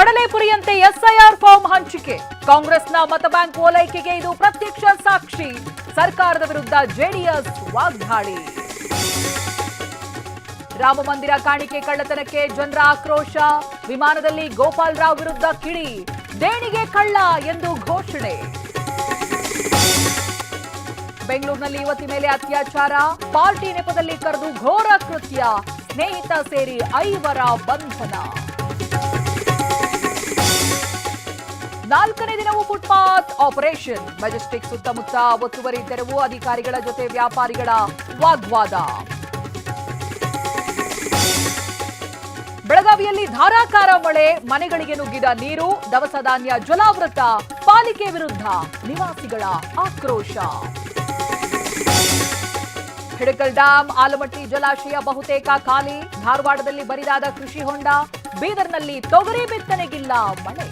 ಕಡಲೆಪುರಿಯಂತೆ SIR form ಹಂಚಿಕೆ. ಕಾಂಗ್ರೆಸ್ನ ಮತಬ್ಯಾಂಕ್ ಓಲೈಕೆಗೆ ಇದು ಪ್ರತ್ಯಕ್ಷ ಸಾಕ್ಷಿ. ಸರ್ಕಾರದ ವಿರುದ್ಧ ಜೆಡಿಎಸ್ ವಾಗ್ದಾಳಿ. ರಾಮ ಮಂದಿರ ಕಾಣಿಕೆ ಕಳ್ಳತನಕ್ಕೆ ಜನರ ಆಕ್ರೋಶ. ವಿಮಾನದಲ್ಲಿ ಗೋಪಾಲ್ ರಾವ್ ವಿರುದ್ಧ ಕಿಡಿ. ದೇಣಿಗೆ ಕಳ್ಳ ಎಂದು ಘೋಷಣೆ. ಬೆಂಗಳೂರಿನಲ್ಲಿ ಯುವತಿ ಮೇಲೆ ಅತ್ಯಾಚಾರ. ಪಾರ್ಟಿ ನೆಪದಲ್ಲಿ ಕರೆದು ಘೋರ ಕೃತ್ಯ. ಸ್ನೇಹಿತ ಸೇರಿ 5 ಬಂಧನ. 4ನೇ ದಿನವೂ ಫುಟ್ಪಾತ್ ಆಪರೇಷನ್. ಮೆಜೆಸ್ಟಿಕ್ ಸುತ್ತಮುತ್ತ ಒತ್ತುವರಿ ತೆರವು. ಅಧಿಕಾರಿಗಳ ಜೊತೆ ವ್ಯಾಪಾರಿಗಳ ವಾಗ್ವಾದ. ಬೆಳಗಾವಿಯಲ್ಲಿ ಧಾರಾಕಾರ ಮಳೆ. ಮನೆಗಳಿಗೆ ನುಗ್ಗಿದ ನೀರು. ದವಸ ಧಾನ್ಯ ಜಲಾವೃತ. ಪಾಲಿಕೆ ವಿರುದ್ಧ ನಿವಾಸಿಗಳ ಆಕ್ರೋಶ. ಹಿಡಕಲ್ ಡ್ಯಾಂ, ಆಲಮಟ್ಟಿ ಜಲಾಶಯ ಬಹುತೇಕ ಖಾಲಿ. ಧಾರವಾಡದಲ್ಲಿ ಬರಿದಾದ ಕೃಷಿ ಹೊಂಡ. ಬೀದರ್ನಲ್ಲಿ ತೊಗರಿ ಬಿತ್ತನೆಗಿಲ್ಲ ಮಳೆ.